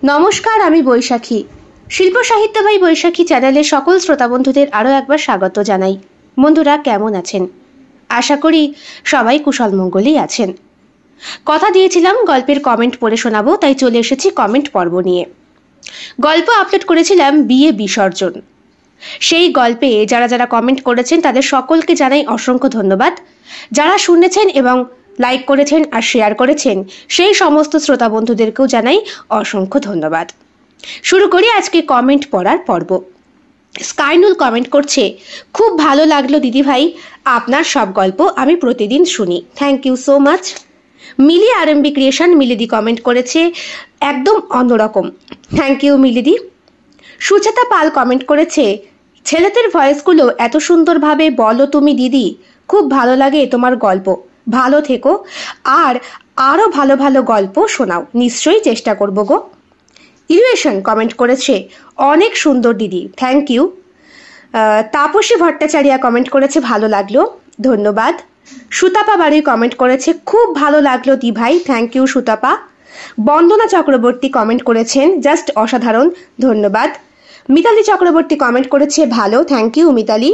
নমস্কার, আমি বৈশাখী। শিল্প সাহিত্য ভাই বৈশাখী চ্যানেলে সকল শ্রোতা বন্ধুদের আরও একবার স্বাগত জানাই। বন্ধুরা কেমন আছেন? আশা করি সবাই কুশল মঙ্গলেই আছেন। কথা দিয়েছিলাম গল্পের কমেন্ট পড়ে শোনাবো, তাই চলে এসেছি কমেন্ট পর্ব নিয়ে। গল্প আপলোড করেছিলাম বিয়ে বিসর্জন। সেই গল্পে যারা যারা কমেন্ট করেছেন তাদের সকলকে জানাই অসংখ্য ধন্যবাদ। যারা শুনেছেন এবং লাইক করেছেন আর শেয়ার করেছেন সেই সমস্ত শ্রোতা বন্ধুদেরকেও জানাই অসংখ্য ধন্যবাদ। শুরু করি আজকে কমেন্ট পড়ার পর্ব। স্কাইনুল কমেন্ট করছে, খুব ভালো লাগলো দিদিভাই, আপনার সব গল্প আমি প্রতিদিন শুনি। Thank you so much. Mili RMB creation মিলিদি কমেন্ট করেছে, একদম অন্যরকম। থ্যাংক ইউ মিলিদি। সুচেতা পাল কমেন্ট করেছে, ছেলেদের ভয়েসগুলো এত সুন্দরভাবে বলো তুমি দিদি, খুব ভালো লাগে তোমার গল্প, ভালো থেকো আর আরও ভালো ভালো গল্প শোনাও, নিশ্চয়ই চেষ্টা করবো গো। ইলুয়েশন কমেন্ট করেছে, অনেক সুন্দর দিদি, thank you. Tapasi Bhattacharya comment করেছে, ভালো লাগলো, ধন্যবাদ। সুতাপা বাড়ি কমেন্ট করেছে, খুব ভালো লাগলো দি ভাই, thank you Sutapa. Bandana Chakraborty comment করেছেন, জাস্ট অসাধারণ, ধন্যবাদ। মিতালি চক্রবর্তী কমেন্ট করেছে, ভালো, thank you Mitali.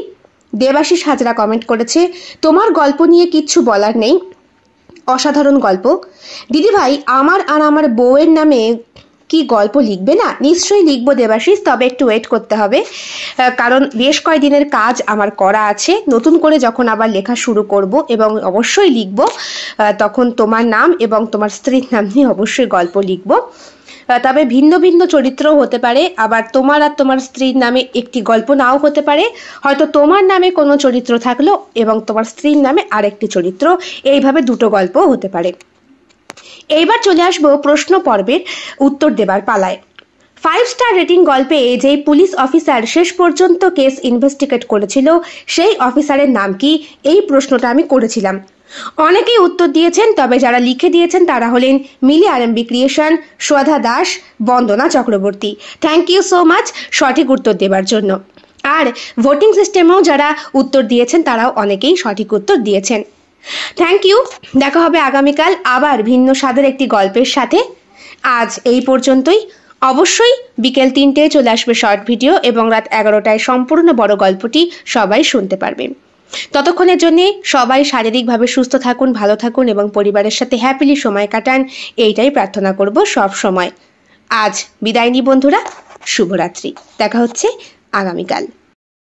Debashis Hazra comment করেছে, তোমার গল্প নিয়ে কিচ্ছু বলার নেই, অসাধারণ গল্প। দিদিভাই আমার আর আমার বউয়ের নামে কি গল্প লিখবে না? নিশ্চয়ই লিখবো দেবাশিস, তবে একটু ওয়েট করতে হবে, কারণ বেশ কয়েকদিনের কাজ আমার করা আছে। নতুন করে যখন আবার লেখা শুরু করব এবং অবশ্যই লিখব, তখন তোমার নাম এবং তোমার স্ত্রীর নাম নিয়ে অবশ্যই গল্প লিখব। তবে ভিন্ন ভিন্ন চরিত্রও হতে পারে, আবার তোমার আর তোমার স্ত্রীর নামে একটি গল্প নাও হতে পারে, হয়তো তোমার নামে কোনো চরিত্র থাকলো এবং তোমার স্ত্রীর নামে আরেকটি চরিত্র, এইভাবে দুটো গল্প হতে পারে। এইবার চলে আসবো প্রশ্ন পর্বের উত্তর দেবার পালায়। 5 স্টার রেটিং গল্পে যেই পুলিশ অফিসার শেষ পর্যন্ত কেস ইনভেস্টিগেট করেছিল সেই অফিসারের নাম কি? এই প্রশ্নটা আমি করেছিলাম। অনেকেই উত্তর দিয়েছেন, তবে যারা লিখে দিয়েছেন তারা হলেন মিলি RMB creation, Shraddha Das, Bandana Chakraborty. Thank you so much সঠিক উত্তর দেবার জন্য। আর ভোটিং সিস্টেমেও যারা উত্তর দিয়েছেন তারাও অনেকেই সঠিক উত্তর দিয়েছেন। Thank you. দেখা হবে আগামীকাল আবার ভিন্ন স্বাদের একটি গল্পের সাথে। আজ এই পর্যন্তই। অবশ্যই বিকেল 3টায় চলে আসবে শর্ট ভিডিও এবং রাত 11টায় সম্পূর্ণ বড় গল্পটি সবাই শুনতে পারবেন। ততক্ষণের জন্য সবাই শারীরিকভাবে সুস্থ থাকুন, ভালো থাকুন এবং পরিবারের সাথে হ্যাপিলি সময় কাটান, এইটাই প্রার্থনা করব সব সময়। আজ বিদায় নি বন্ধুরা, শুভরাত্রি। দেখা হচ্ছে আগামীকাল।